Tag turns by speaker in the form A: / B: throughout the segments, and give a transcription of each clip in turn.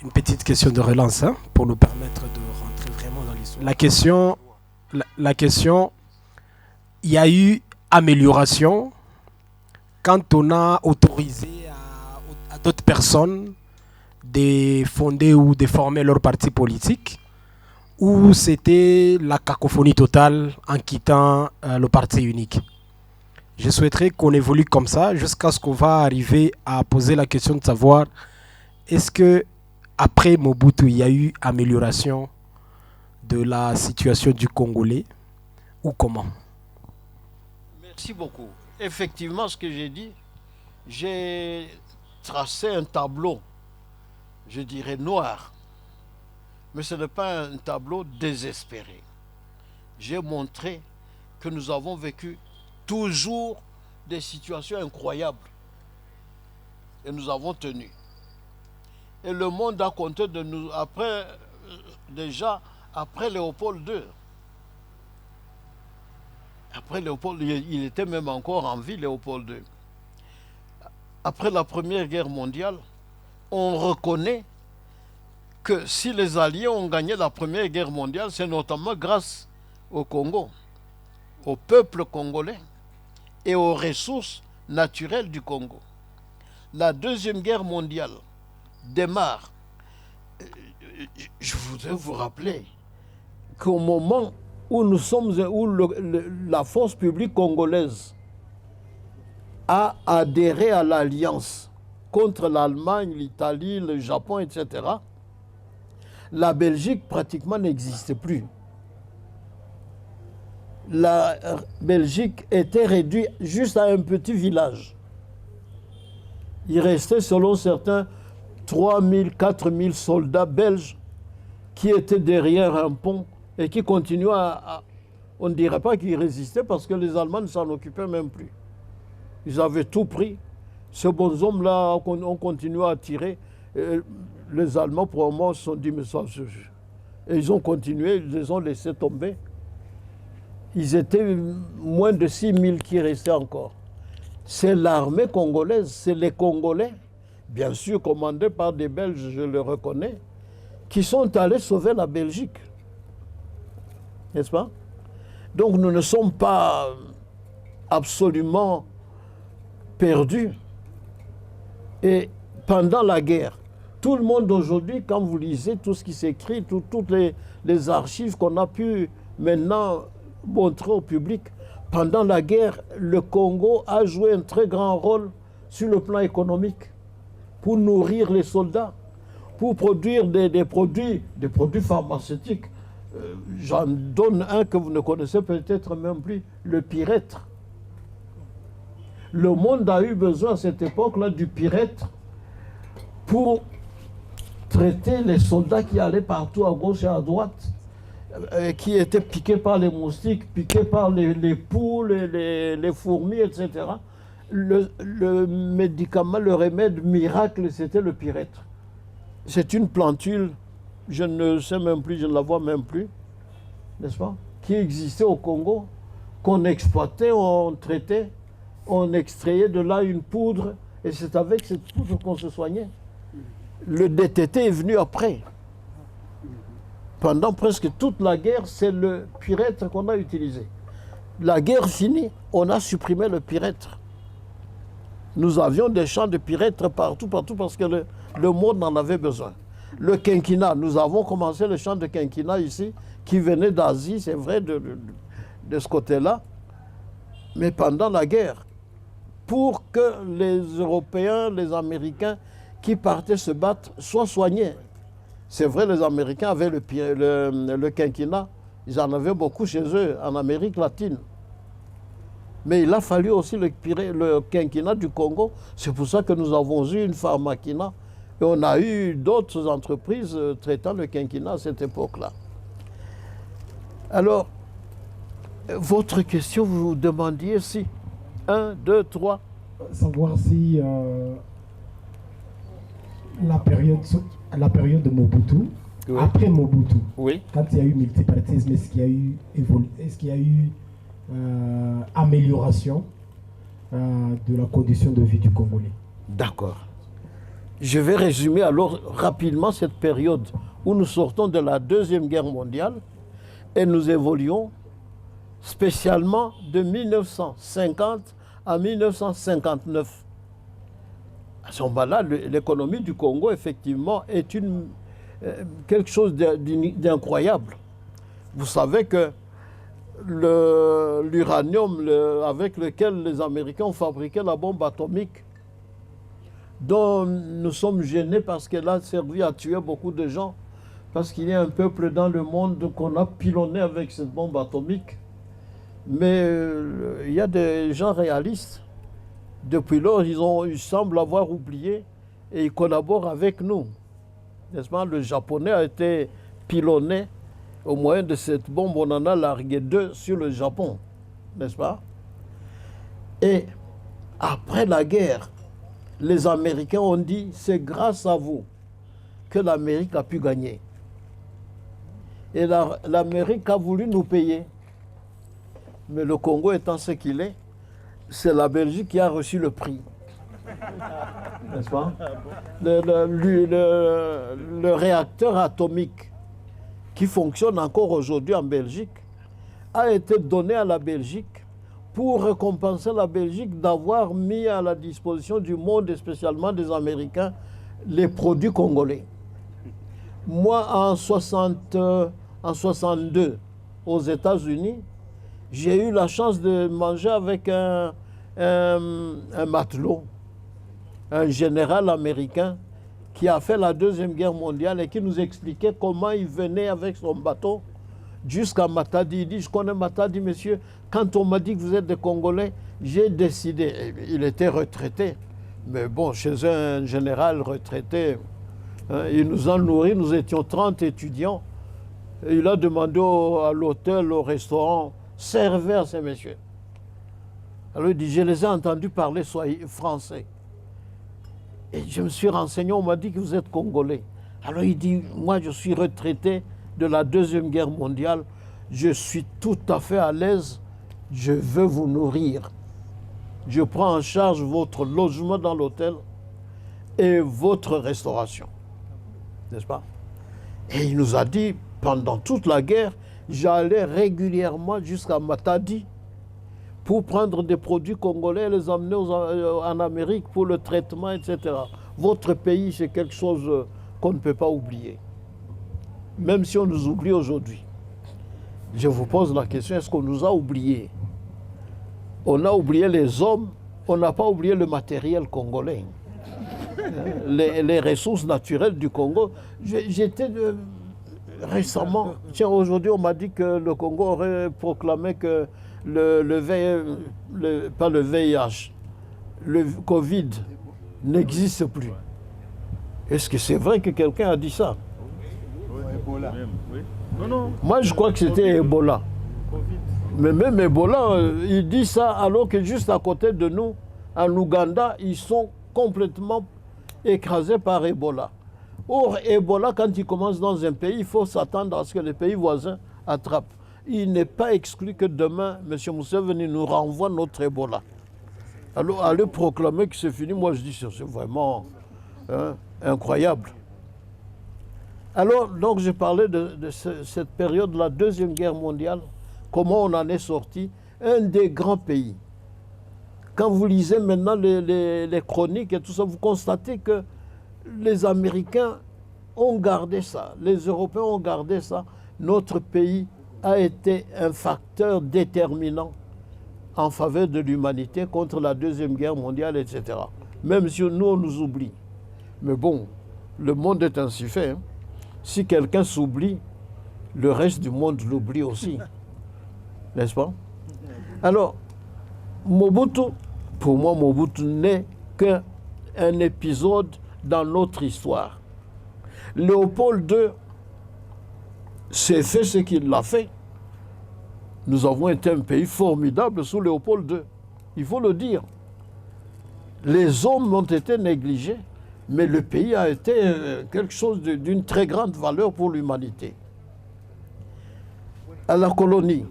A: une petite question de relance hein, pour nous permettre de rentrer vraiment dans l'histoire. La question, il y a eu amélioration quand on a autorisé à d'autres personnes de fonder ou de former leur parti politique, ou c'était la cacophonie totale en quittant le parti unique. Je souhaiterais qu'on évolue comme ça jusqu'à ce qu'on va arriver à poser la question de savoir est-ce que après Mobutu il y a eu amélioration de la situation du Congolais ou comment?
B: Merci beaucoup. Effectivement, ce que j'ai dit, j'ai tracé un tableau, je dirais noir, mais ce n'est pas un tableau désespéré. J'ai montré que nous avons vécu toujours des situations incroyables et nous avons tenu. Et le monde a compté de nous déjà après Léopold II. Après Léopold, il était même encore en vie, Léopold II. Après la Première Guerre mondiale, on reconnaît que si les Alliés ont gagné la Première Guerre mondiale, c'est notamment grâce au Congo, au peuple congolais et aux ressources naturelles du Congo. La Deuxième Guerre mondiale démarre. Je voudrais vous rappeler qu'au moment où nous sommes, où la force publique congolaise a adhéré à l'alliance contre l'Allemagne, l'Italie, le Japon, etc., la Belgique pratiquement n'existait plus. La Belgique était réduite juste à un petit village. Il restait, selon certains, 3 000, 4 000 soldats belges qui étaient derrière un pont et qui continuaient on ne dirait pas qu'ils résistaient parce que les Allemands ne s'en occupaient même plus. Ils avaient tout pris. Ces bons hommes-là ont continué à tirer. Et les Allemands, probablement, se sont dit, mais ça, et ils ont continué, ils les ont laissés tomber. Ils étaient moins de 6 000 qui restaient encore. C'est l'armée congolaise, c'est les Congolais, bien sûr commandés par des Belges, je le reconnais, qui sont allés sauver la Belgique. N'est-ce pas? Donc nous ne sommes pas absolument perdus. Et pendant la guerre, tout le monde aujourd'hui, quand vous lisez tout ce qui s'écrit, toutes les archives qu'on a pu maintenant montrer au public, pendant la guerre, le Congo a joué un très grand rôle sur le plan économique pour nourrir les soldats, pour produire des produits pharmaceutiques. J'en donne un que vous ne connaissez peut-être même plus, le pyrètre. Le monde a eu besoin à cette époque-là du pyrètre pour traiter les soldats qui allaient partout à gauche et à droite, qui étaient piqués par les moustiques, piqués par les poules, les fourmis, etc. Le médicament, le remède miracle, c'était le pyrètre. C'est une plantule, je ne sais même plus, je ne la vois même plus, n'est-ce pas, qui existait au Congo, qu'on exploitait, on traitait, on extrayait de là une poudre, et c'est avec cette poudre qu'on se soignait. Le DTT est venu après. Pendant presque toute la guerre, c'est le pyrètre qu'on a utilisé. La guerre finie, on a supprimé le pyrètre. Nous avions des champs de pyrètre partout, parce que le monde en avait besoin. Le quinquina, nous avons commencé le champ de quinquina ici, qui venait d'Asie, c'est vrai, de ce côté-là. Mais pendant la guerre, pour que les Européens, les Américains qui partaient se battre soient soignés. C'est vrai, les Américains avaient le quinquina, ils en avaient beaucoup chez eux, en Amérique latine. Mais il a fallu aussi le quinquina du Congo. C'est pour ça que nous avons eu une pharmakina. Et on a eu d'autres entreprises traitant le quinquina à cette époque-là. Alors, votre question, vous vous demandiez si 1, 2, 3.
A: Savoir si la période de Mobutu, oui. Après Mobutu,
B: oui.
A: Quand il y a eu multipartisme, est-ce qu'il y a eu amélioration de la condition de vie du Congolais?
B: D'accord. Je vais résumer alors rapidement cette période où nous sortons de la Deuxième Guerre mondiale et nous évoluons spécialement de 1950 à 1959. À ce moment-là, l'économie du Congo, effectivement, est quelque chose d'incroyable. Vous savez que l'uranium avec lequel les Américains ont fabriqué la bombe atomique, dont nous sommes gênés parce qu'elle a servi à tuer beaucoup de gens, parce qu'il y a un peuple dans le monde qu'on a pilonné avec cette bombe atomique. Mais il y a des gens réalistes. Depuis lors, ils semblent avoir oublié et ils collaborent avec nous. N'est-ce pas? Le Japonais a été pilonné au moyen de cette bombe. On en a largué 2 sur le Japon, n'est-ce pas? Et après la guerre, les Américains ont dit, c'est grâce à vous que l'Amérique a pu gagner. Et l'Amérique a voulu nous payer. Mais le Congo étant ce qu'il est, c'est la Belgique qui a reçu le prix. N'est-ce pas? Le réacteur atomique qui fonctionne encore aujourd'hui en Belgique a été donné à la Belgique pour récompenser la Belgique d'avoir mis à la disposition du monde, et spécialement des Américains, les produits congolais. Moi, en 62, aux États-Unis, j'ai eu la chance de manger avec un matelot, un général américain qui a fait la Deuxième Guerre mondiale et qui nous expliquait comment il venait avec son bateau jusqu'à Matadi. Il dit, je connais Matadi, monsieur. Quand on m'a dit que vous êtes des Congolais, j'ai décidé. Il était retraité. Mais bon, chez un général retraité, hein, il nous a nourris. Nous étions 30 étudiants. Et il a demandé à l'hôtel, au restaurant, servez à ces messieurs. Alors il dit, je les ai entendus parler français. Et je me suis renseigné, on m'a dit que vous êtes Congolais. Alors il dit, moi je suis retraité de la Deuxième Guerre mondiale, je suis tout à fait à l'aise, je veux vous nourrir. Je prends en charge votre logement dans l'hôtel et votre restauration. N'est-ce pas? Et il nous a dit, pendant toute la guerre, j'allais régulièrement jusqu'à Matadi pour prendre des produits congolais et les amener en Amérique pour le traitement, etc. Votre pays, c'est quelque chose qu'on ne peut pas oublier. Même si on nous oublie aujourd'hui. Je vous pose la question, est-ce qu'on nous a oubliés? On a oublié les hommes, on n'a pas oublié le matériel congolais. Les ressources naturelles du Congo. J'étais récemment, tiens, aujourd'hui on m'a dit que le Congo aurait proclamé que pas le VIH, le Covid n'existe plus. Est-ce que c'est vrai que quelqu'un a dit ça?
C: Ebola. Non, non.
B: Moi je crois que c'était Ebola. Mais même Ebola, il dit ça alors que juste à côté de nous, en Ouganda, ils sont complètement écrasés par Ebola. Or, Ebola, quand il commence dans un pays, il faut s'attendre à ce que les pays voisins attrapent. Il n'est pas exclu que demain, M. Museveni nous renvoie notre Ebola. Alors, à le proclamer que c'est fini, moi je dis que c'est vraiment incroyable. Alors, donc, je parlais de cette période de la Deuxième Guerre mondiale, comment on en est sorti, un des grands pays. Quand vous lisez maintenant les chroniques et tout ça, vous constatez que les Américains ont gardé ça, les Européens ont gardé ça. Notre pays a été un facteur déterminant en faveur de l'humanité contre la Deuxième Guerre mondiale, etc. Même si nous, on nous oublie. Mais bon, le monde est ainsi fait. Hein. Si quelqu'un s'oublie, le reste du monde l'oublie aussi. N'est-ce pas? Alors, Mobutu, pour moi, Mobutu n'est qu'un épisode dans notre histoire. Léopold II s'est fait ce qu'il a fait. Nous avons été un pays formidable sous Léopold II. Il faut le dire. Les hommes ont été négligés, mais le pays a été quelque chose d'une très grande valeur pour l'humanité. À la colonie,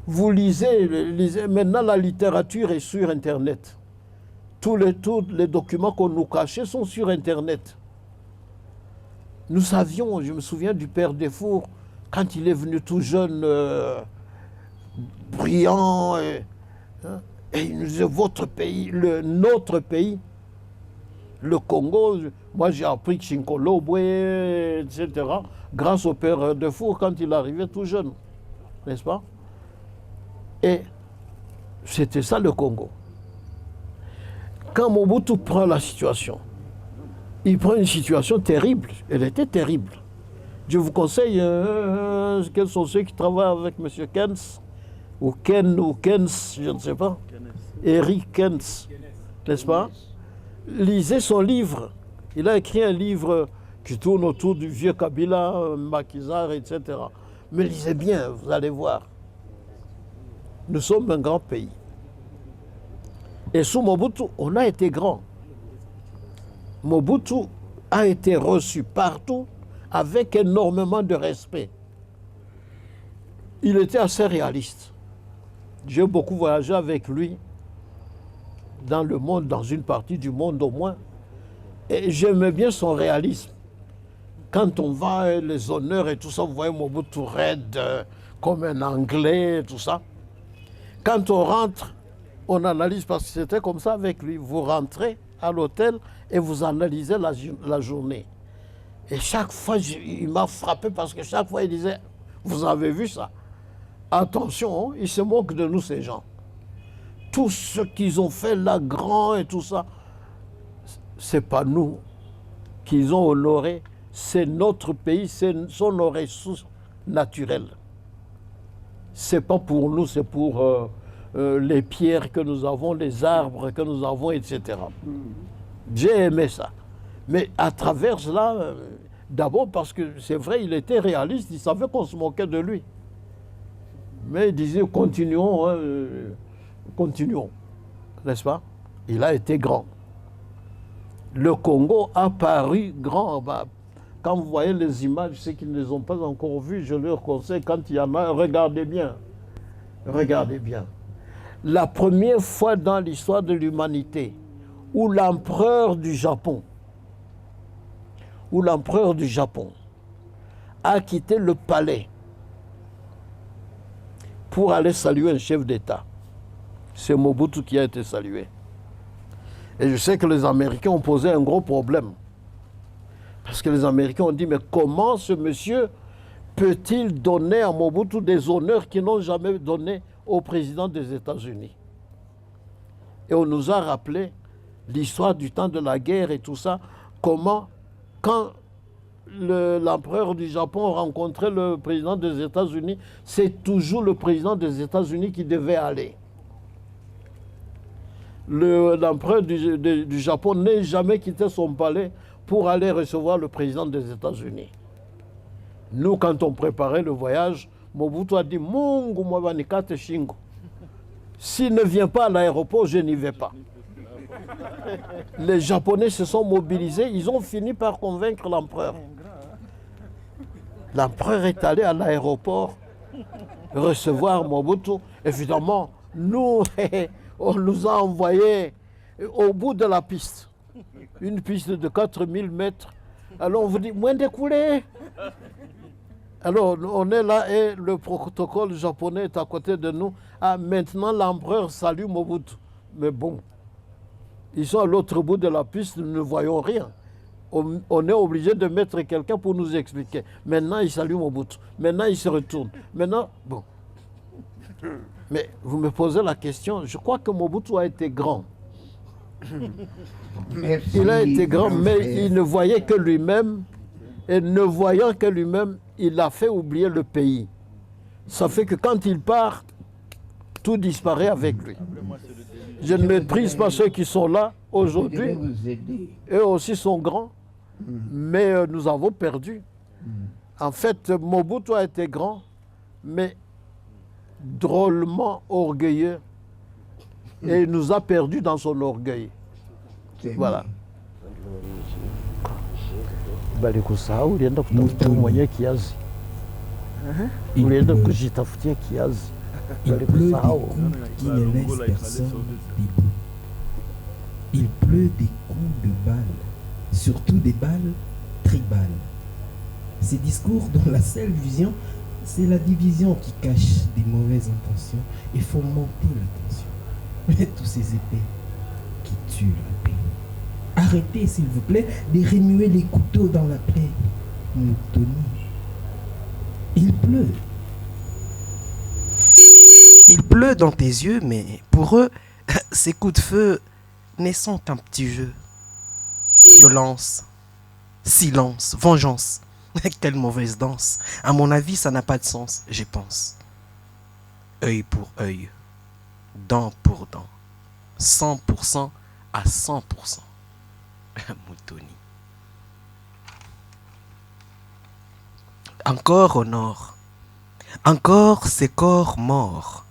B: vous lisez, maintenant la littérature est sur Internet. tous les documents qu'on nous cachait sont sur Internet. Nous savions, je me souviens du père Defour, quand il est venu tout jeune, brillant, et il nous disait, votre pays, notre pays, le Congo, moi j'ai appris Chinkolo, etc., grâce au père Defour quand il arrivait tout jeune, n'est-ce pas? Et c'était ça le Congo. Quand Mobutu prend la situation, il prend une situation terrible, elle était terrible. Je vous conseille, quels sont ceux qui travaillent avec M. Keynes, ou Keynes, je ne sais pas, Eric Keynes, n'est-ce pas? Lisez son livre. Il a écrit un livre qui tourne autour du vieux Kabila, Macky Sall, etc. Mais lisez bien, vous allez voir. Nous sommes un grand pays. Et sous Mobutu, on a été grand. Mobutu a été reçu partout avec énormément de respect. Il était assez réaliste. J'ai beaucoup voyagé avec lui dans le monde, dans une partie du monde au moins. Et j'aimais bien son réalisme. Quand on va, les honneurs et tout ça, vous voyez Mobutu raide, comme un Anglais, tout ça. Quand on rentre, on analyse, parce que c'était comme ça avec lui. Vous rentrez à l'hôtel et vous analysez la journée. Et chaque fois, il m'a frappé parce que chaque fois, il disait, vous avez vu ça? Attention, ils se moquent de nous, ces gens. Tout ce qu'ils ont fait là, grand et tout ça, c'est pas nous qu'ils ont honoré, c'est notre pays, ce sont nos ressources naturelles. C'est pas pour nous, c'est pour les pierres que nous avons, les arbres que nous avons, etc. J'ai aimé ça. Mais à travers cela, d'abord parce que c'est vrai, il était réaliste, il savait qu'on se moquait de lui. Mais il disait, continuons, continuons, n'est-ce pas? Il a été grand. Le Congo a paru grand. Quand vous voyez les images, ceux qui ne les ont pas encore vues, je leur conseille, quand il y en a, regardez bien. Regardez bien. La première fois dans l'histoire de l'humanité où l'empereur du Japon, a quitté le palais pour aller saluer un chef d'État. C'est Mobutu qui a été salué. Et je sais que les Américains ont posé un gros problème. Parce que les Américains ont dit, mais comment ce monsieur peut-il donner à Mobutu des honneurs qu'ils n'ont jamais donnés au président des États-Unis? Et on nous a rappelé l'histoire du temps de la guerre et tout ça, comment, quand l'empereur du Japon rencontrait le président des États-Unis, c'est toujours le président des États-Unis qui devait aller. L'empereur du Japon n'a jamais quitté son palais pour aller recevoir le président des États-Unis. Nous, quand on préparait le voyage, Mobutu a dit « Mungu mwabanikate shingo ». S'il ne vient pas à l'aéroport, je n'y vais pas. Les Japonais se sont mobilisés, ils ont fini par convaincre l'empereur. L'empereur est allé à l'aéroport recevoir Mobutu. Évidemment, nous, on nous a envoyés au bout de la piste. Une piste de 4000 mètres. Alors on vous dit, moins découlé. Alors on est là et le protocole japonais est à côté de nous. Ah, maintenant l'empereur salue Mobutu. Mais bon, ils sont à l'autre bout de la piste, nous ne voyons rien. On est obligé de mettre quelqu'un pour nous expliquer. Maintenant, il salue Mobutu. Maintenant, il se retourne. Maintenant, bon. Mais vous me posez la question, je crois que Mobutu a été grand.
D: Merci,
B: Il a été grand, mais
D: frère.
B: il ne voyait que lui-même. Et ne voyant que lui-même, il a fait oublier le pays. Ça fait que quand il part, tout disparaît avec lui. Je ne méprise pas ceux qui sont là
D: Je vais
B: aujourd'hui.
D: vous aider.
B: Eux aussi sont grands, mais nous avons perdu. En fait, Mobutu a été grand, mais drôlement orgueilleux. Et il nous a perdus dans son orgueil.
D: C'est
B: Voilà.
D: bien.
B: Balikusahau ulienda kutafutia
D: Mutoni.
B: mwenye kiazi,
D: Il
B: ulienda
D: pleut.
B: kujitafutia kiazi.
D: Il pleut des
B: Balikusahau.
D: coups qui ne laissent personne debout.
E: Il pleut des coups de balles, surtout des balles tribales. Ces discours dont la seule vision, c'est la division qui cache des mauvaises intentions et font monter la tension. Mais tous ces épées qui tuent la paix. Arrêtez, s'il vous plaît, de remuer les couteaux dans la plaie. Moutoni, il pleut. Il pleut dans tes yeux, mais pour eux, ces coups de feu ne sont qu'un petit jeu. Violence, silence, vengeance. Quelle mauvaise danse. À mon avis, ça n'a pas de sens, j'y pense. Œil pour œil, dent pour dent, 100% à 100%. Moutoni. Encore au nord, encore ces corps morts.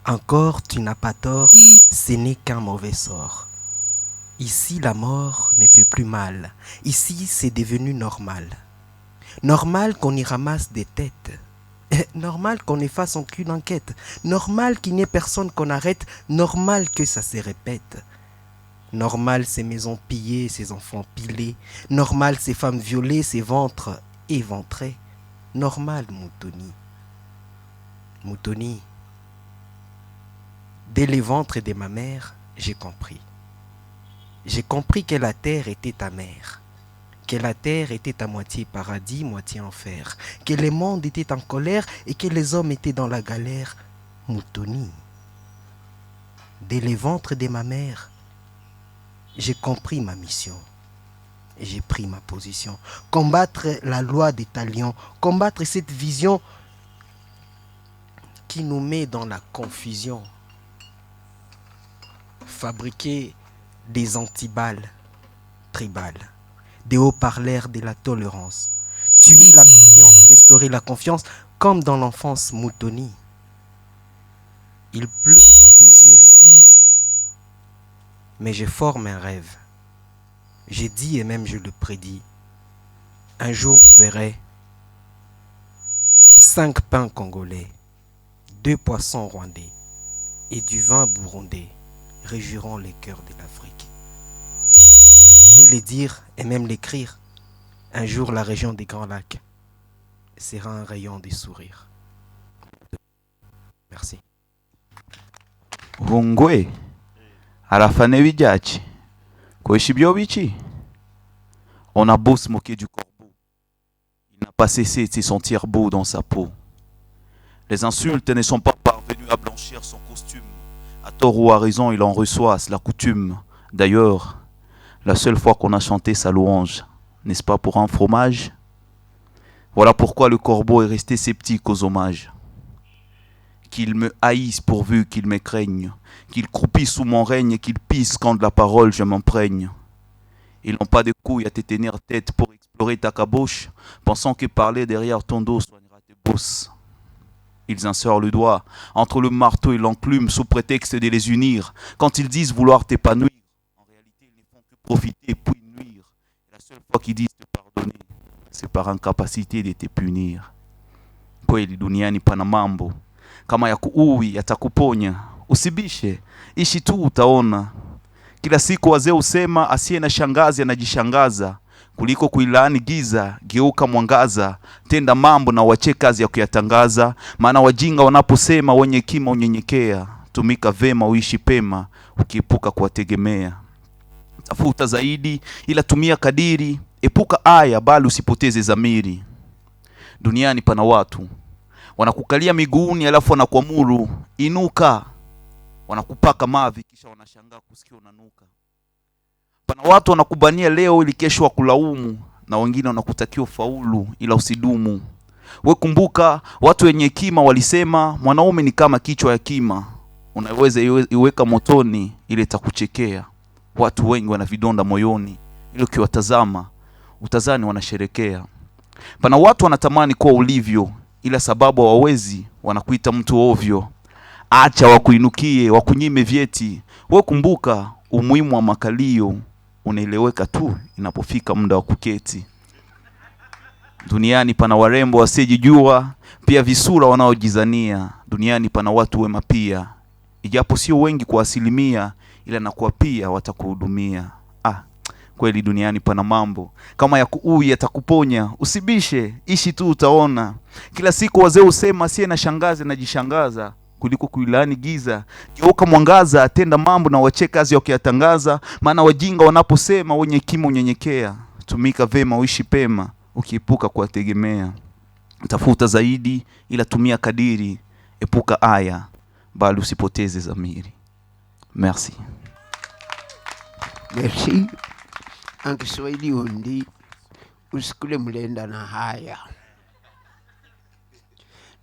E: Encore tu n'as pas tort, ce n'est qu'un mauvais sort. Ici la mort ne fait plus mal, ici c'est devenu normal. Normal qu'on y ramasse des têtes, normal qu'on ne fasse aucune enquête, normal qu'il n'y ait personne qu'on arrête, normal que ça se répète. Normal ces maisons pillées, ces enfants pilés, normal ces femmes violées, ces ventres éventrés. Normal, Moutoni. Moutoni. Dès les ventres de ma mère, j'ai compris. J'ai compris que la terre était ta mère. Que la terre était à moitié paradis, moitié enfer. Que le monde était en colère et que les hommes étaient dans la galère. Moutoni. Dès les ventres de ma mère, j'ai compris ma mission. Et j'ai pris ma position. Combattre la loi des talions. Combattre cette vision qui nous met dans la confusion. Fabriquer des antiballes tribales. Des haut-parleurs de la tolérance. Tuer la méfiance, restaurer la confiance, comme dans l'enfance Moutoni. Il pleut dans tes yeux. Mais je forme un rêve. J'ai dit et même je le prédis. Un jour vous verrez 5 pains congolais, 2 poissons rwandais et du vin burundais réjouiront les cœurs de l'Afrique. Je voudrais les dire et même l'écrire. Un jour la région des Grands Lacs sera un rayon de sourire. Merci.
C: Hungwe arafane bijyaci koesha ibyo biki. On a beau se moquer du corbeau, il n'a pas cessé de se sentir beau dans sa peau. Les insultes ne sont pas parvenues à blanchir son costume. À tort ou à raison, il en reçoit, c'est la coutume. D'ailleurs, la seule fois qu'on a chanté sa louange, n'est-ce pas pour un fromage? Voilà pourquoi le corbeau est resté sceptique aux hommages. Qu'il me haïsse pourvu qu'il me craigne, qu'il croupisse sous mon règne et qu'il pisse quand de la parole je m'imprègne. Ils n'ont pas de couilles à te tenir tête pour explorer ta caboche, pensant que parler derrière ton dos soignera tes bosses. Ils insèrent le doigt entre le marteau et l'enclume sous prétexte de les unir. Quand ils disent vouloir t'épanouir, en réalité ils ne font que profiter puis nuire. Et la seule fois qu'ils disent te pardonner, c'est par incapacité de te punir. Kweli duniani pana mambo kama ya kuui yatakuponya. Usibishe, ishi tu utaona. Kila siku wazee usema asiye na shangazi anajishangaza. Kuliko kuilaani giza, geuka mwangaza. Tenda mambo na wache kazi ya kuyatangaza. Maana wajinga wanaposema wenye hekima unyenyekea. Tumika vema uishi pema, ukiepuka kuwategemea. Tafuta zaidi ila tumia kadiri. Epuka aya bali usipoteze zamiri. Duniani pana watu wanakukalia miguuni alafu wanakuamuru inuka. Wanakupaka mavi kisha wanashangaa kusikia unanuka. Pana watu wanakubania leo ili kesho wakulaumu, na wengine wanakutakia ufaulu ila usidumu. We kumbuka watu wenye hekima walisema mwanaume ni kama kichwa ya kima. Unaweza iweka motoni ile itakuchekea. Watu wengi wana vidonda moyoni, ili ukiwatazama utazani wanasherekea. Pana watu wanatamani kuwa ulivyo, ila sababu hawawezi wanakuita mtu ovyo. Acha wakuinukie, wakunyime vyeti. We kumbuka umuhimu wa makalio unaeleweka tu inapofika muda wa kuketi. Duniani pana warembo wasijijua, pia visura wanaojizania. Duniani pana watu wema pia, ijapo sio wengi kwa asilimia, ila nakuwa pia watakuhudumia. Kweli duniani pana mambo kama ya kuui yatakuponya. Usibishe, ishi tu utaona. Kila siku wazee usema asiye na shangazi najishangaza kuliko kuilani giza. Geuka mwangaza, tenda mambo na wache kazi wakiyatangaza. Maana wajinga wanaposema wenye hekima unyenyekea. Tumika vema uishi pema ukiepuka kuwategemea. Tafuta zaidi ila tumia kadiri. Epuka aya bali usipoteze dhamiri. Merci.
D: Merci. En Kiswahili undi usikule mlenda na haya.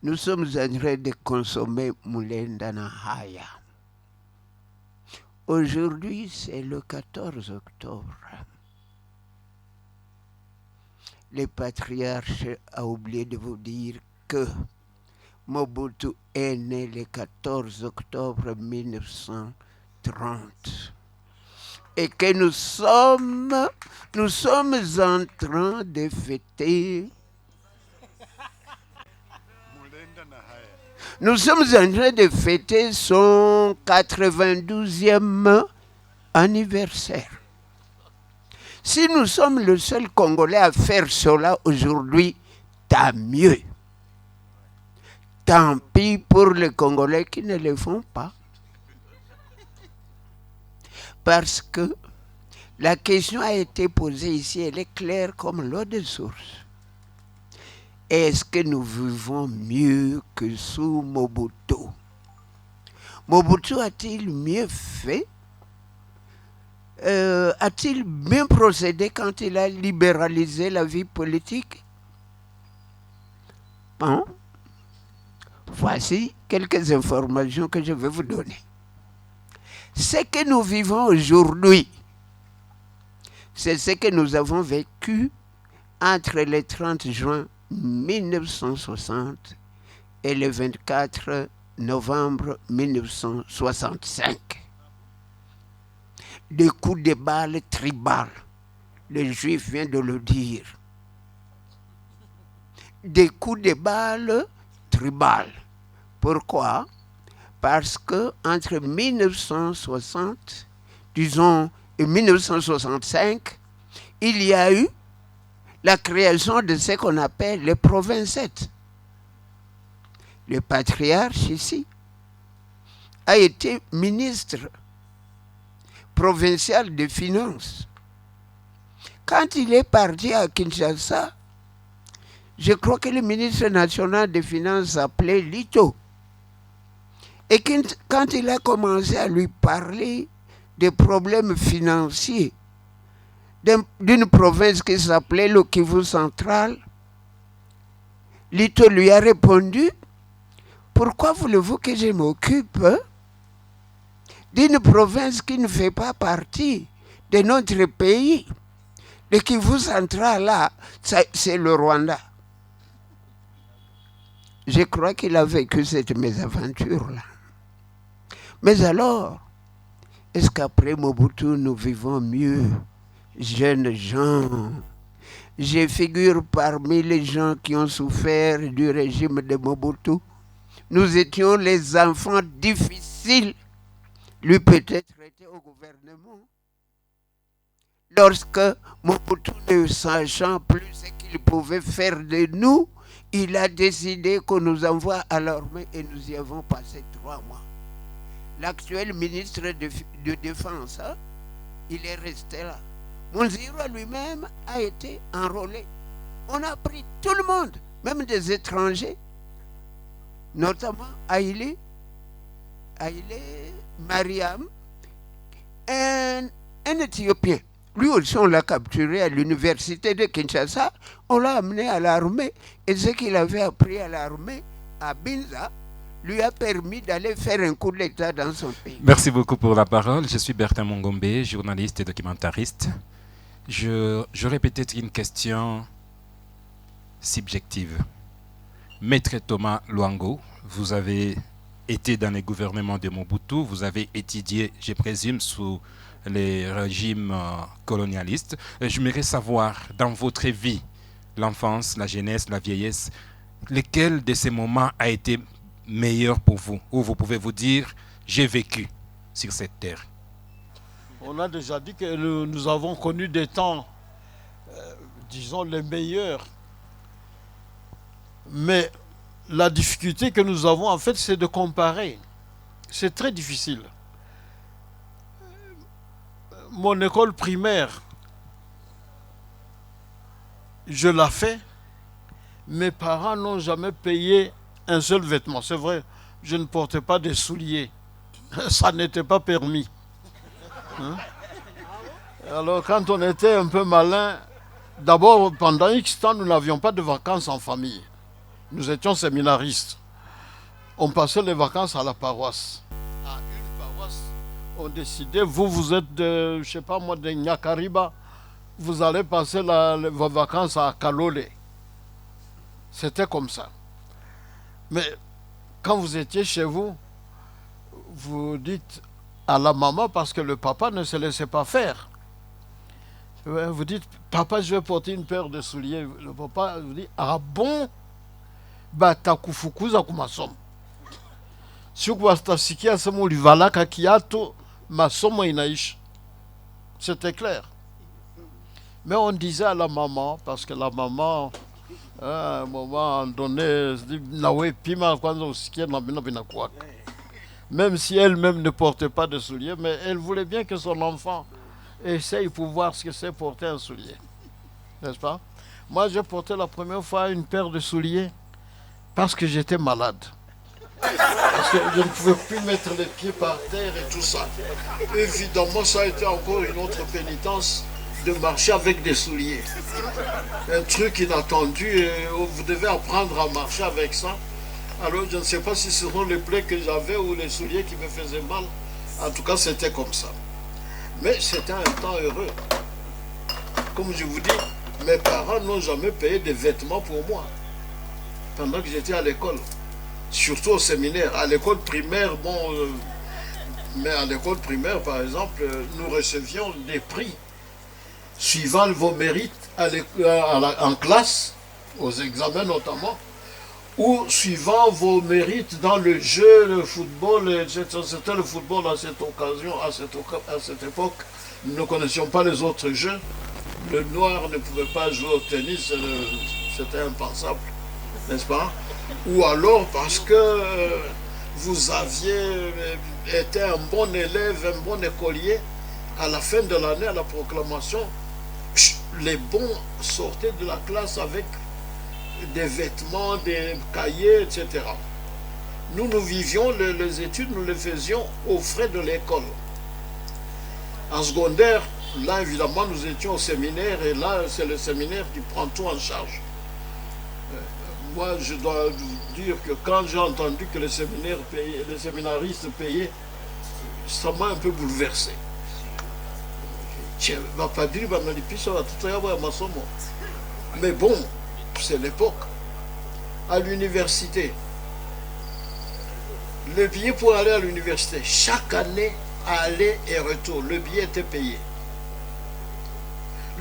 D: Nous sommes en train de consommer mulenda na haya. Aujourd'hui, c'est le 14 octobre. Le patriarche a oublié de vous dire que Mobutu est né le 14 octobre 1930. Et que nous sommes en train de fêter. Nous sommes en train de fêter son 92e anniversaire. Si nous sommes le seul Congolais à faire cela aujourd'hui, tant mieux. Tant pis pour les Congolais qui ne le font pas. Parce que la question a été posée ici, elle est claire comme l'eau de source. Est-ce que nous vivons mieux que sous Mobutu? Mobutu a-t-il mieux fait? A-t-il bien procédé quand il a libéralisé la vie politique? Bon. Voici quelques informations que je vais vous donner. Ce que nous vivons aujourd'hui, c'est ce que nous avons vécu entre le 30 juin 1960 et le 24 novembre 1965. Des coups de balles tribales, le juif vient de le dire. Des coups de balles tribales. Pourquoi? Parce que entre 1960, disons, et 1965, il y a eu la création de ce qu'on appelle les provincettes. Le patriarche ici a été ministre provincial des Finances. Quand il est parti à Kinshasa, je crois que le ministre national des Finances s'appelait Lito. Et quand il a commencé à lui parler des problèmes financiers d'une province qui s'appelait le Kivu central, Lito lui a répondu, « Pourquoi voulez-vous que je m'occupe d'une province qui ne fait pas partie de notre pays? Le Kivu central, là, c'est le Rwanda. » Je crois qu'il a vécu cette mésaventure-là. Mais alors, est-ce qu'après Mobutu, nous vivons mieux? Jeunes gens, je figure parmi les gens qui ont souffert du régime de Mobutu. Nous étions les enfants difficiles. Lui peut-être était au gouvernement. Lorsque Mobutu, ne sachant plus ce qu'il pouvait faire de nous, il a décidé qu'on nous envoie à l'armée et nous y avons passé 3 mois. L'actuel ministre de Défense, hein, il est resté là. Mounziro lui-même a été enrôlé. On a pris tout le monde, même des étrangers, notamment Haïlé Mariam, un Éthiopien. Lui aussi, on l'a capturé à l'université de Kinshasa, on l'a amené à l'armée, et ce qu'il avait appris à l'armée, à Binza, lui a permis d'aller faire un coup d'État dans son pays.
F: Merci beaucoup pour la parole. Je suis Bertin Mongombe, journaliste et documentariste. J'aurais peut-être une question subjective. Maître Thomas Luango, vous avez été dans les gouvernements de Mobutu, vous avez étudié, je présume, sous les régimes colonialistes. J'aimerais savoir, dans votre vie, l'enfance, la jeunesse, la vieillesse, lequel de ces moments a été meilleur pour vous, où vous pouvez vous dire, j'ai vécu sur cette terre?
B: On a déjà dit que nous avons connu des temps, disons, les meilleurs. Mais la difficulté que nous avons, en fait, c'est de comparer. C'est très difficile. Mon école primaire, je l'ai fait. Mes parents n'ont jamais payé un seul vêtement. C'est vrai, je ne portais pas des souliers. Ça n'était pas permis. Hein? Alors, quand on était un peu malin, d'abord, pendant X temps, nous n'avions pas de vacances en famille. Nous étions séminaristes. On passait les vacances à la paroisse. À une paroisse, on décidait, vous êtes de, je sais pas moi, de Nyakariba, vous allez passer vos vacances à Kalole. C'était comme ça. Mais quand vous étiez chez vous, vous dites à la maman, parce que le papa ne se laissait pas faire. Vous dites, papa, je vais porter une paire de souliers. Le papa vous dit, ah bon? Bah, takufukuza kumasomo. Siku wastasikia sema ulivalaka kiato, masomo inaisha. C'était clair. Mais on disait à la maman, parce que la maman, à un moment donné, même si elle-même ne portait pas de souliers, mais elle voulait bien que son enfant essaye pour voir ce que c'est porter un soulier. N'est-ce pas? Moi, j'ai porté la première fois une paire de souliers parce que j'étais malade. Parce que je ne pouvais plus mettre les pieds par terre et tout ça. Évidemment, ça a été encore une autre pénitence de marcher avec des souliers. Un truc inattendu, et vous devez apprendre à marcher avec ça. Alors, je ne sais pas si ce sont les plaies que j'avais ou les souliers qui me faisaient mal. En tout cas, c'était comme ça. Mais c'était un temps heureux. Comme je vous dis, mes parents n'ont jamais payé de vêtements pour moi pendant que j'étais à l'école. Surtout au séminaire. À l'école primaire, bon, mais à l'école primaire, par exemple, nous recevions des prix suivant vos mérites en classe, aux examens notamment, ou suivant vos mérites dans le jeu, le football, etc. C'était le football à cette occasion, à cette époque. Nous ne connaissions pas les autres jeux. Le noir ne pouvait pas jouer au tennis, c'était impensable, n'est-ce pas? Ou alors parce que vous aviez été un bon élève, un bon écolier, à la fin de l'année, à la proclamation, les bons sortaient de la classe avec des vêtements, des cahiers, etc. Nous vivions les études, nous les faisions aux frais de l'école. En secondaire, là évidemment nous étions au séminaire et là c'est le séminaire qui prend tout en charge. Moi je dois vous dire que quand j'ai entendu que les séminaristes payaient, ça m'a un peu bouleversé. Mais bon, c'est l'époque. À l'université, le billet pour aller à l'université, chaque année, aller et retour, le billet était payé.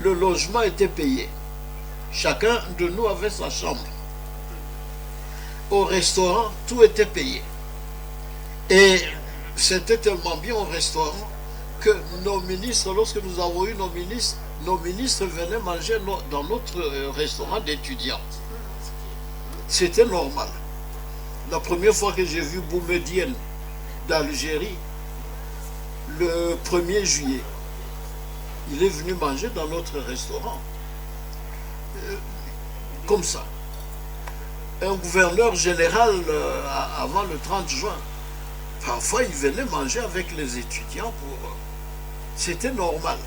B: Le logement était payé. Chacun de nous avait sa chambre. Au restaurant, tout était payé. Et c'était tellement bien au restaurant que nos ministres, lorsque nous avons eu nos ministres venaient manger dans notre restaurant d'étudiants. C'était normal. La première fois que j'ai vu Boumedienne d'Algérie, le 1er juillet, il est venu manger dans notre restaurant. Comme ça. Un gouverneur général avant le 30 juin, parfois il venait manger avec les étudiants pour... C'était normal.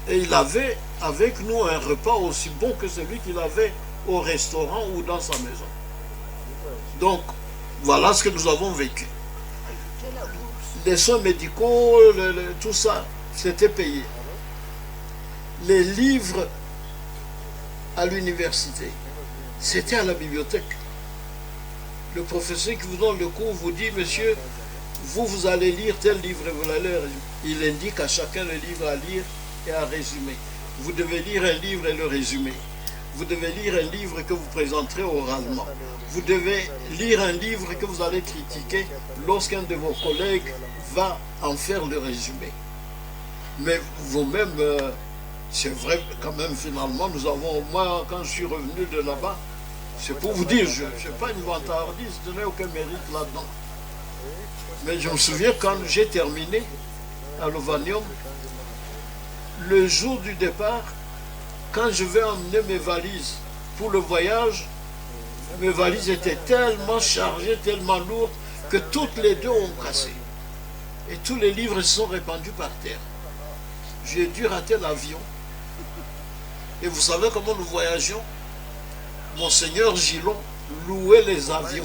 B: Et il avait avec nous un repas aussi bon que celui qu'il avait au restaurant ou dans sa maison. Donc, voilà ce que nous avons vécu. Les soins médicaux, tout ça, c'était payé. Les livres à l'université, c'était à la bibliothèque. Le professeur qui vous donne le cours vous dit, monsieur, vous allez lire tel livre et vous allez résumer. Il indique à chacun le livre à lire et à résumer. Vous devez lire un livre et le résumer. Vous devez lire un livre que vous présenterez oralement. Vous devez lire un livre que vous allez critiquer lorsqu'un de vos collègues va en faire le résumé. Mais vous-même, c'est vrai quand même, finalement, nous avons, moi, quand je suis revenu de là-bas, c'est pour vous dire, je ne suis pas une vantardise, je n'ai aucun mérite là-dedans. Mais je me souviens quand j'ai terminé à Lovanium, le jour du départ, quand je vais emmener mes valises pour le voyage, mes valises étaient tellement chargées, tellement lourdes, que toutes les deux ont cassé. Et tous les livres se sont répandus par terre. J'ai dû rater l'avion. Et vous savez comment nous voyagions? Monseigneur Gillon louait les avions,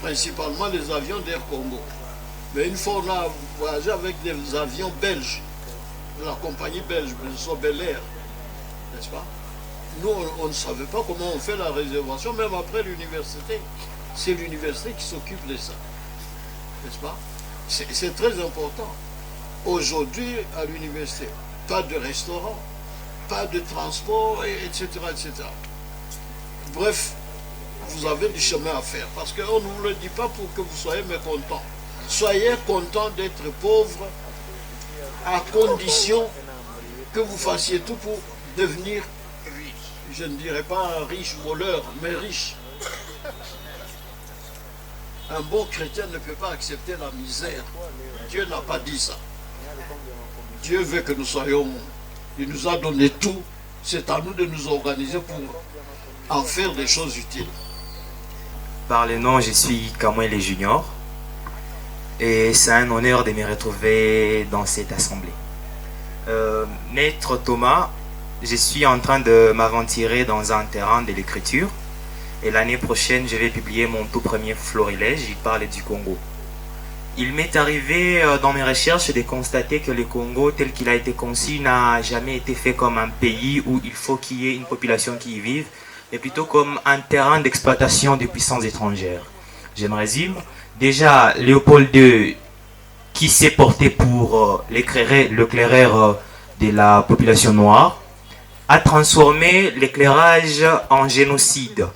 B: principalement les avions d'Air Congo. Mais une fois on a voyagé avec des avions belges, de la compagnie belge, Bel Air, n'est-ce pas? Nous, on ne savait pas comment on fait la réservation, même après l'université. C'est l'université qui s'occupe de ça, n'est-ce pas? C'est très important. Aujourd'hui, à l'université, pas de restaurant, pas de transport, etc., etc. Bref, vous avez du chemin à faire, parce qu'on ne vous le dit pas pour que vous soyez mécontents. Soyez contents d'être pauvres, à condition que vous fassiez tout pour devenir riche. Je ne dirais pas un riche voleur, mais riche. Un bon chrétien ne peut pas accepter la misère. Dieu n'a pas dit ça. Dieu veut que nous soyons... Il nous a donné tout. C'est à nous de nous organiser pour en faire des choses utiles.
G: Par le nom, je suis Kamwele Junior. Et c'est un honneur de me retrouver dans cette assemblée. Maître Thomas, je suis en train de m'aventurer dans un terrain de l'écriture. Et l'année prochaine, je vais publier mon tout premier florilège. Il parle du Congo. Il m'est arrivé dans mes recherches de constater que le Congo, tel qu'il a été conçu, n'a jamais été fait comme un pays où il faut qu'il y ait une population qui y vive, mais plutôt comme un terrain d'exploitation des puissances étrangères. Je me résume. Déjà, Léopold II, qui s'est porté pour l'éclaireur de la population noire, a transformé l'éclairage en génocide.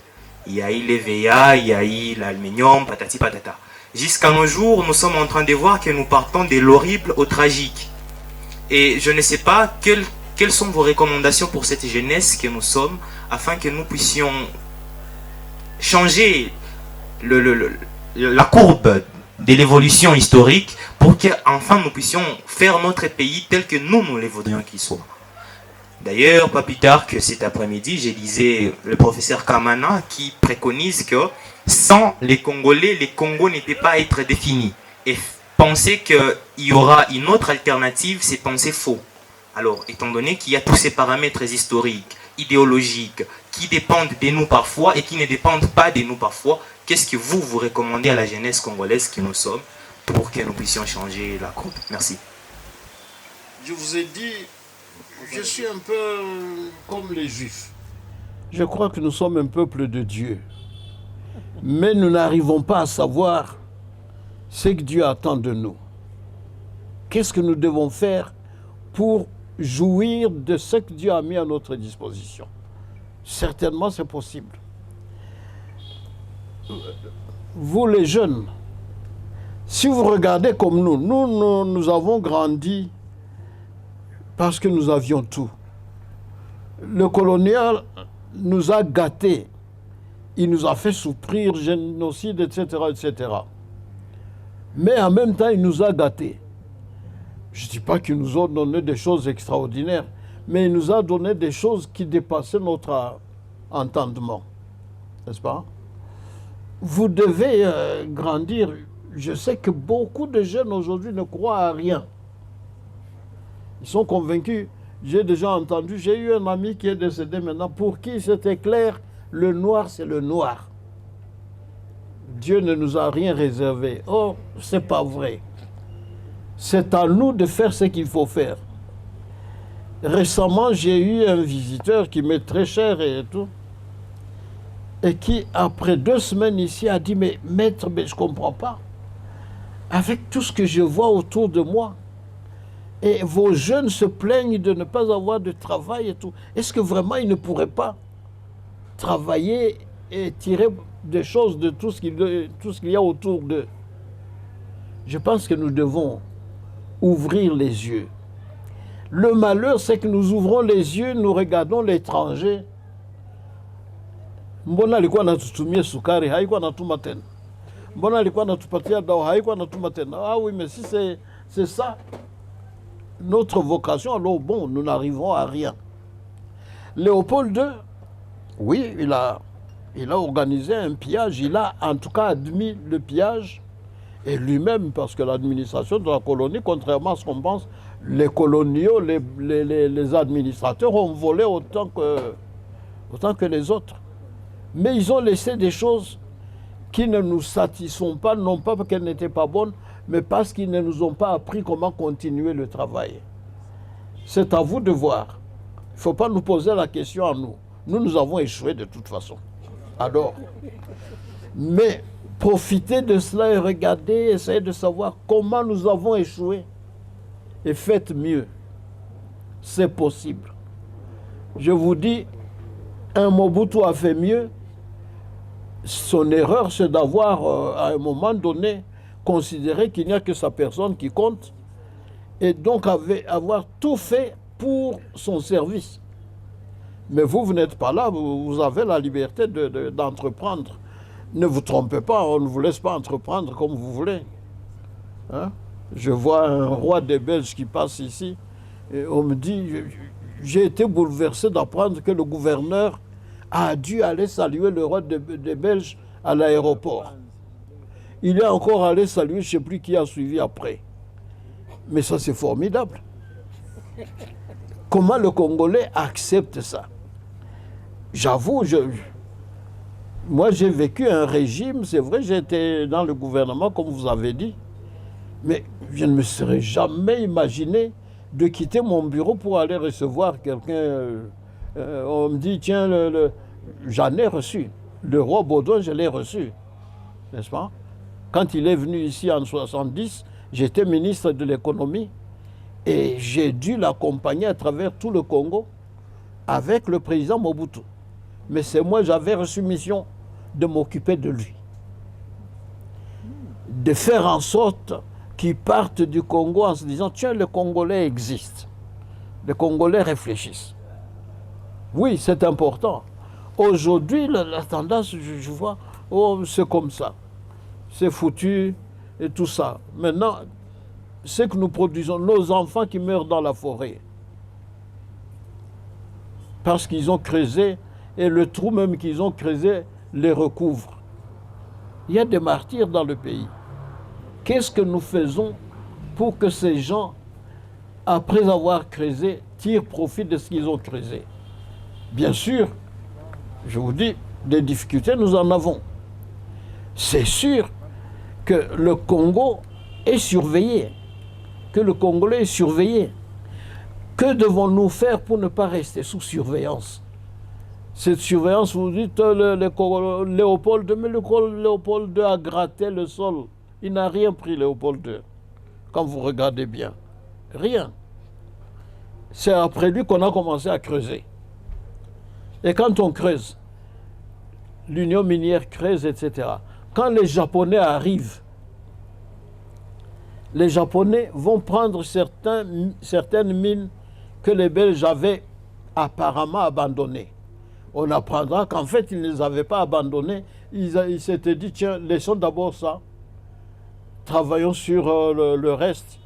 G: Il y a eu l'EVA, il y a eu l'aluminium, patati patata. Jusqu'à nos jours, nous sommes en train de voir que nous partons de l'horrible au tragique. Et je ne sais pas quelles sont vos recommandations pour cette jeunesse que nous sommes, afin que nous puissions changer la courbe de l'évolution historique pour qu'enfin nous puissions faire notre pays tel que nous le voudrions qu'il soit. D'ailleurs, pas plus tard que cet après-midi, j'ai lisé le professeur Kamana qui préconise que sans les Congolais, les Congos ne peut pas être définis. Et penser qu'il y aura une autre alternative, c'est penser faux. Alors, étant donné qu'il y a tous ces paramètres historiques, idéologiques, qui dépendent de nous parfois et qui ne dépendent pas de nous parfois, qu'est-ce que vous recommandez à la jeunesse congolaise que nous sommes pour que nous puissions changer la courbe? Merci.
B: Je vous ai dit, je suis un peu comme les Juifs. Je crois que nous sommes un peuple de Dieu. Mais nous n'arrivons pas à savoir ce que Dieu attend de nous. Qu'est-ce que nous devons faire pour jouir de ce que Dieu a mis à notre disposition? Certainement, c'est possible. Vous les jeunes, si vous regardez comme nous avons grandi parce que nous avions tout. Le colonial nous a gâtés. Il nous a fait souffrir, génocide, etc., etc. Mais en même temps, il nous a gâtés. Je ne dis pas qu'il nous a donné des choses extraordinaires, mais il nous a donné des choses qui dépassaient notre entendement. N'est-ce pas? Vous devez grandir. Je sais que beaucoup de jeunes aujourd'hui ne croient à rien. Ils sont convaincus. J'ai déjà entendu, j'ai eu un ami qui est décédé maintenant, pour qui c'était clair, le noir c'est le noir. Dieu ne nous a rien réservé. Oh, c'est pas vrai. C'est à nous de faire ce qu'il faut faire. Récemment, j'ai eu un visiteur qui m'est très cher et tout, et qui, après 2 semaines ici, a dit, mais maître, mais je ne comprends pas. Avec tout ce que je vois autour de moi, et vos jeunes se plaignent de ne pas avoir de travail et tout. Est-ce que vraiment ils ne pourraient pas travailler et tirer des choses de tout ce qu'il y a autour d'eux? Je pense que nous devons ouvrir les yeux. Le malheur, c'est que nous ouvrons les yeux, nous regardons l'étranger. Mbona alikuwa anatutumia sukari, haikuwa anatuma tena. Mbona alikuwa anatupatia dawa, haikuwa anatuma tena. Ah oui, mais si c'est ça, notre vocation, alors bon, nous n'arriverons à rien. Léopold II, oui, il a organisé un pillage, il a en tout cas admis le pillage, et lui-même, parce que l'administration de la colonie, contrairement à ce qu'on pense, les coloniaux, les administrateurs ont volé autant que les autres. Mais ils ont laissé des choses qui ne nous satisfont pas, non pas parce qu'elles n'étaient pas bonnes, mais parce qu'ils ne nous ont pas appris comment continuer le travail. C'est à vous de voir. Il ne faut pas nous poser la question à nous. Nous avons échoué de toute façon. Alors, mais profitez de cela et regardez, essayez de savoir comment nous avons échoué. Et faites mieux. C'est possible. Je vous dis, un Mobutu a fait mieux. Son erreur, c'est d'avoir, à un moment donné, considéré qu'il n'y a que sa personne qui compte, et donc avoir tout fait pour son service. Mais vous n'êtes pas là, vous avez la liberté d'entreprendre. Ne vous trompez pas, on ne vous laisse pas entreprendre comme vous voulez. Hein? Je vois un roi des Belges qui passe ici, et on me dit, j'ai été bouleversé d'apprendre que le gouverneur a dû aller saluer le roi des Belges à l'aéroport. Il est encore allé saluer, je ne sais plus qui a suivi après. Mais ça, c'est formidable. Comment le Congolais accepte ça? J'avoue, moi j'ai vécu un régime, c'est vrai, j'étais dans le gouvernement, comme vous avez dit, mais je ne me serais jamais imaginé de quitter mon bureau pour aller recevoir quelqu'un. On me dit, tiens, j'en ai reçu. Le roi Baudouin, je l'ai reçu. N'est-ce pas? Quand il est venu ici en 70, j'étais ministre de l'économie et j'ai dû l'accompagner à travers tout le Congo avec le président Mobutu. Mais c'est moi, j'avais reçu mission de m'occuper de lui. De faire en sorte qu'il parte du Congo en se disant, tiens, le Congolais existe. Les Congolais réfléchissent. Oui, c'est important. Aujourd'hui, la tendance, je vois, oh, c'est comme ça. C'est foutu et tout ça. Maintenant, ce que nous produisons, nos enfants qui meurent dans la forêt, parce qu'ils ont creusé, et le trou même qu'ils ont creusé les recouvre. Il y a des martyrs dans le pays. Qu'est-ce que nous faisons pour que ces gens, après avoir creusé, tirent profit de ce qu'ils ont creusé? Bien sûr, je vous dis, des difficultés, nous en avons. C'est sûr que le Congo est surveillé, que le Congolais est surveillé. Que devons-nous faire pour ne pas rester sous surveillance? Cette surveillance, vous dites, Léopold II, mais Léopold II a gratté le sol. Il n'a rien pris, Léopold II, quand vous regardez bien. Rien. C'est après lui qu'on a commencé à creuser. Et quand on creuse, l'Union minière creuse, etc. Quand les Japonais arrivent, les Japonais vont prendre certaines mines que les Belges avaient apparemment abandonnées. On apprendra qu'en fait, ils ne les avaient pas abandonnées. Ils s'étaient dit, tiens, laissons d'abord ça. Travaillons sur le reste.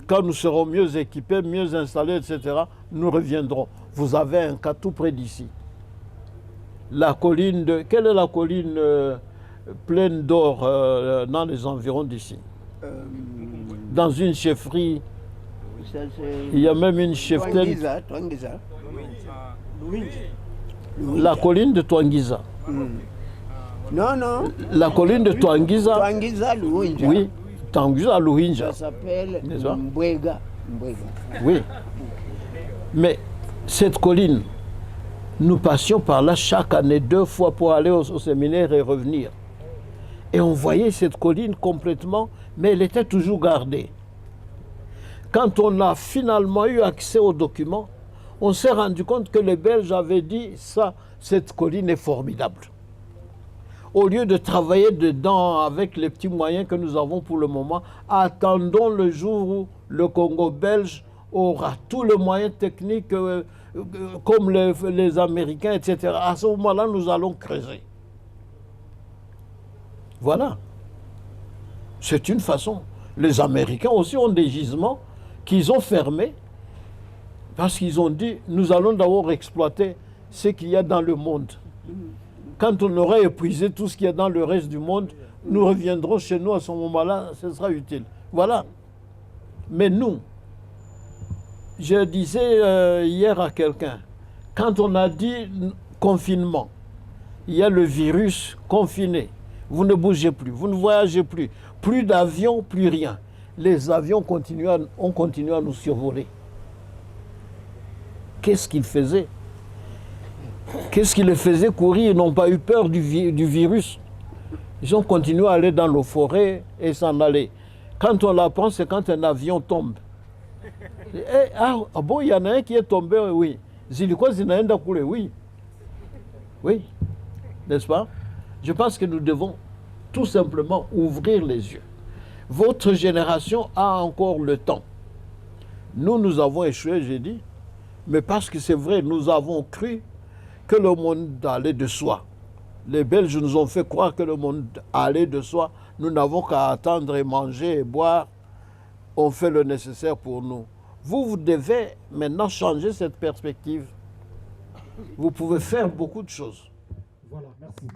B: Quand nous serons mieux équipés, mieux installés, etc., nous reviendrons. Vous avez un cas tout près d'ici. La colline de... Quelle est la colline pleine d'or dans les environs d'ici? Dans une chefferie. Il y a même une chefferie. La colline de Twangiza.
D: Non, non.
B: La colline de Twangiza.
D: Twangiza Luinja.
B: Oui, Twangiza Luinja.
D: Ça s'appelle Mbwega.
B: Oui. Mais cette colline, nous passions par là chaque année 2 fois pour aller au séminaire et revenir. Et on voyait cette colline complètement, mais elle était toujours gardée. Quand on a finalement eu accès aux documents, on s'est rendu compte que les Belges avaient dit ça, cette colline est formidable. Au lieu de travailler dedans avec les petits moyens que nous avons pour le moment, attendons le jour où le Congo belge aura tous les moyens techniques comme les Américains, etc. À ce moment-là, nous allons creuser. Voilà. C'est une façon. Les Américains aussi ont des gisements qu'ils ont fermés parce qu'ils ont dit, nous allons d'abord exploiter ce qu'il y a dans le monde. Quand on aura épuisé tout ce qu'il y a dans le reste du monde, nous reviendrons chez nous à ce moment-là, ce sera utile. Voilà. Mais nous, je disais hier à quelqu'un, quand on a dit confinement, il y a le virus confiné. Vous ne bougez plus, vous ne voyagez plus. Plus d'avions, plus rien. Les avions ont continué à nous survoler. Qu'est-ce qu'ils faisaient? Qu'est-ce qui les faisait courir? Ils n'ont pas eu peur du virus. Ils ont continué à aller dans nos forêts et s'en aller. Quand on l'apprend, c'est quand un avion tombe. Bon, il y en a un qui est tombé, oui. Zilikuwa zinaenda kule, oui. Oui, n'est-ce pas? Je pense que nous devons tout simplement ouvrir les yeux. Votre génération a encore le temps. Nous avons échoué, j'ai dit, mais parce que c'est vrai, nous avons cru que le monde allait de soi. Les Belges nous ont fait croire que le monde allait de soi. Nous n'avons qu'à attendre et manger et boire. On fait le nécessaire pour nous. Vous devez maintenant changer cette perspective. Vous pouvez faire beaucoup de choses.
A: Voilà, merci.